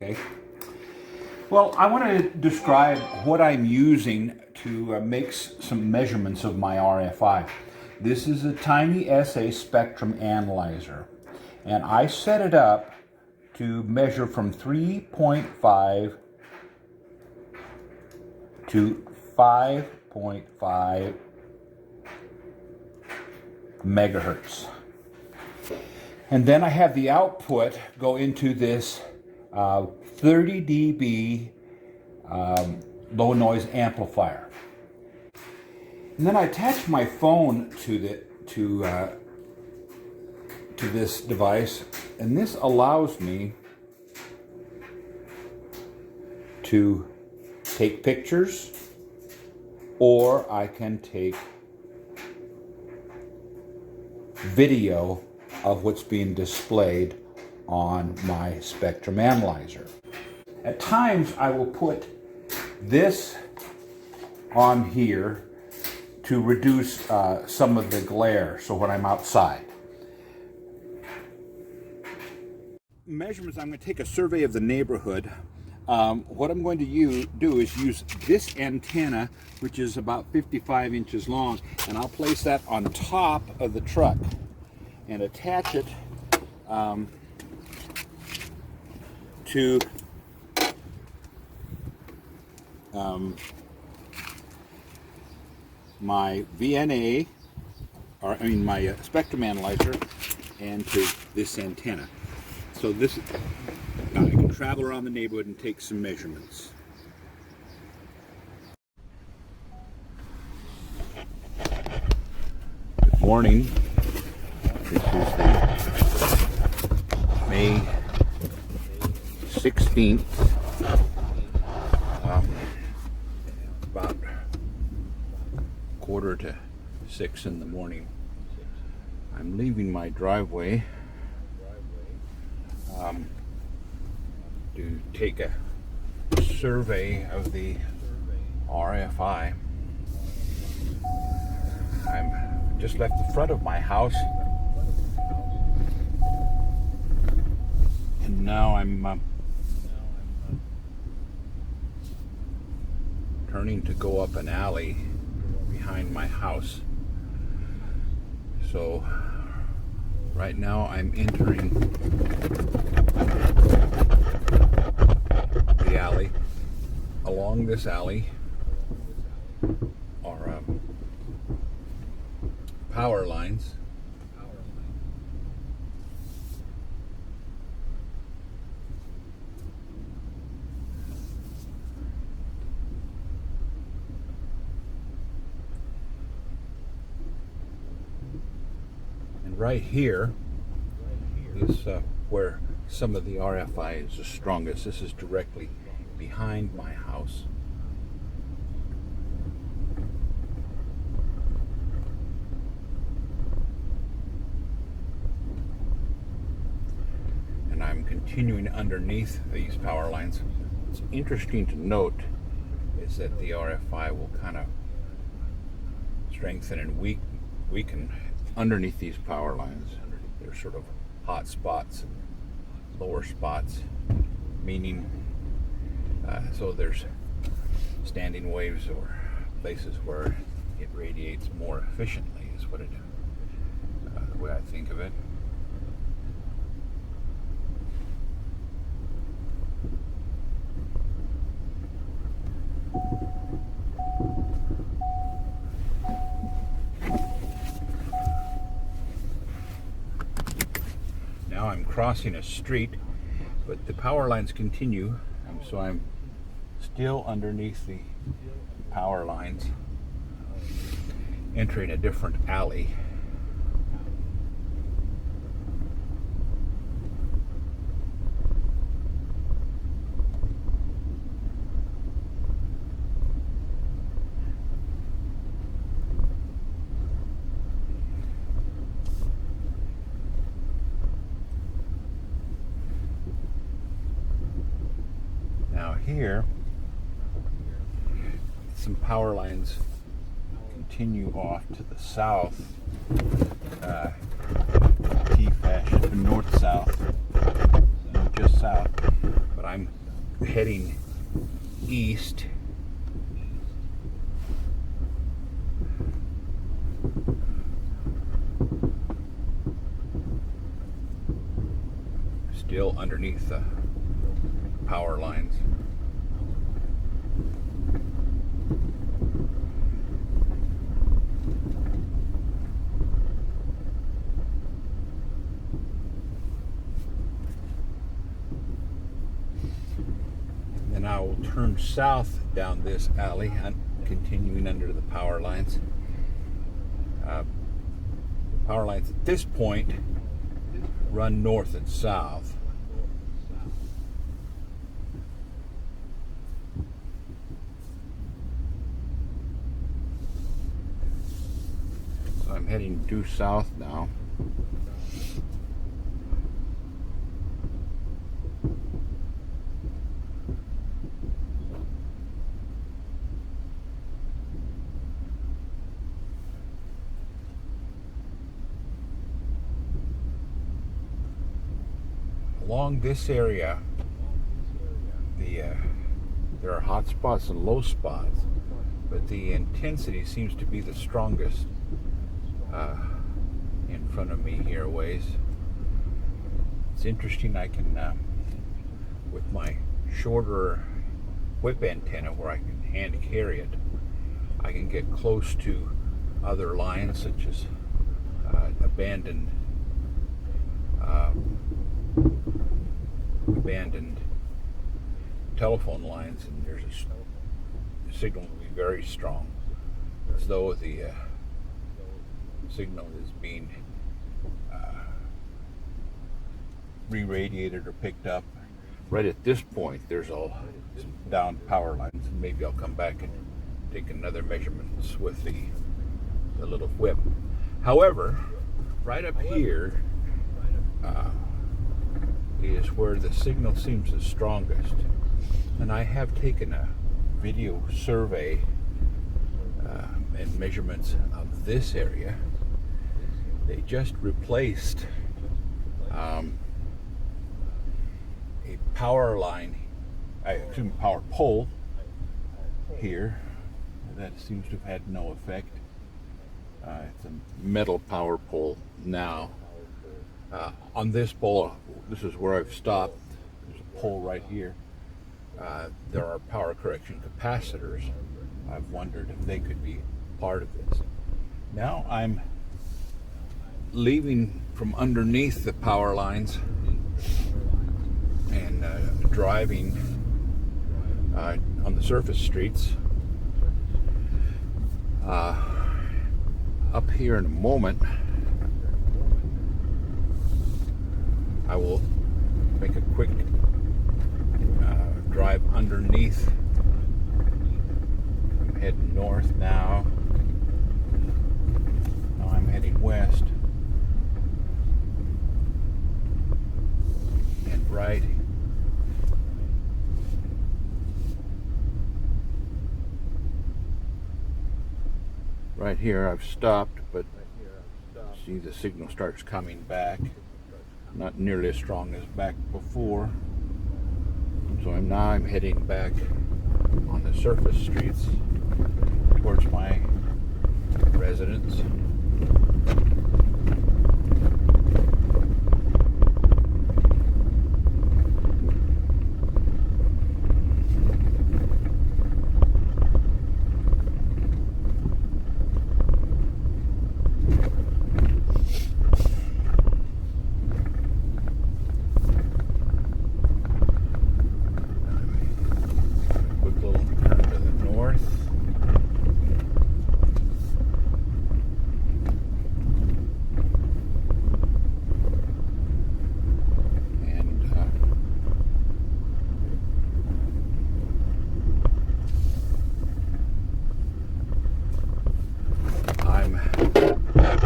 Okay. Well, I want to describe what I'm using to make some measurements of my RFI. This is a tiny SA spectrum analyzer, and I set it up to measure from 3.5 to 5.5 megahertz. And then I have the output go into this 30 dB low noise amplifier. And then I attach my phone to this device, and this allows me to take pictures, or I can take video of what's being displayed on my spectrum analyzer. At times I will put this on here to reduce some of the glare, so when I'm outside. Measurements, I'm going to take a survey of the neighborhood. What I'm going to do is use this antenna, which is about 55 inches long, and I'll place that on top of the truck and attach it to my VNA, my spectrum analyzer, and to this antenna. So this, I can travel around the neighborhood and take some measurements. Good morning. This is the May 16th, about 5:45 in the morning. I'm leaving my driveway to take a survey of the RFI. I'm just left the front of my house, and now I'm turning to go up an alley behind my house. So right now I'm entering the alley. Along this alley are power lines. And right here is where some of the RFI is the strongest. This is directly behind my house. And I'm continuing underneath these power lines. What's interesting to note is that the RFI will kind of strengthen and weaken underneath these power lines. There's sort of hot spots and lower spots, meaning so there's standing waves or places where it radiates more efficiently, is what the way I think of it. Now I'm crossing a street, but the power lines continue, so I'm still underneath the power lines, entering a different alley. Now here, some power lines continue off to the south, T fashion, north-south, just south. But but I'm heading east. Still underneath the power lines. Then I will turn south down this alley and continuing under the power lines. Power lines at this point run north and south. So I'm heading due south now. Along this area, there are hot spots and low spots, but the intensity seems to be the strongest in front of me here a ways. It's interesting, I can, with my shorter whip antenna where I can hand carry it, I can get close to other lines such as abandoned telephone lines, and there's the signal will be very strong, as though the signal is being re-radiated or picked up. Right at this point, there's all some down power lines, and maybe I'll come back and take another measurements with the little whip. However, right up here is where the signal seems the strongest, and I have taken a video survey and measurements of this area. They just replaced a power line, power pole here that seems to have had no effect. It's a metal power pole now. On this pole, this is where I've stopped. There's a pole right here. There are power correction capacitors. I've wondered if they could be part of this. Now I'm leaving from underneath the power lines and driving on the surface streets. Up here in a moment, I will make a quick drive underneath. I'm heading north now. Now I'm heading west. And right. Right here I've stopped, but see the signal starts coming back. Not nearly as strong as back before. So I'm heading back on the surface streets towards my residence.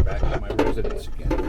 Back to my residence again.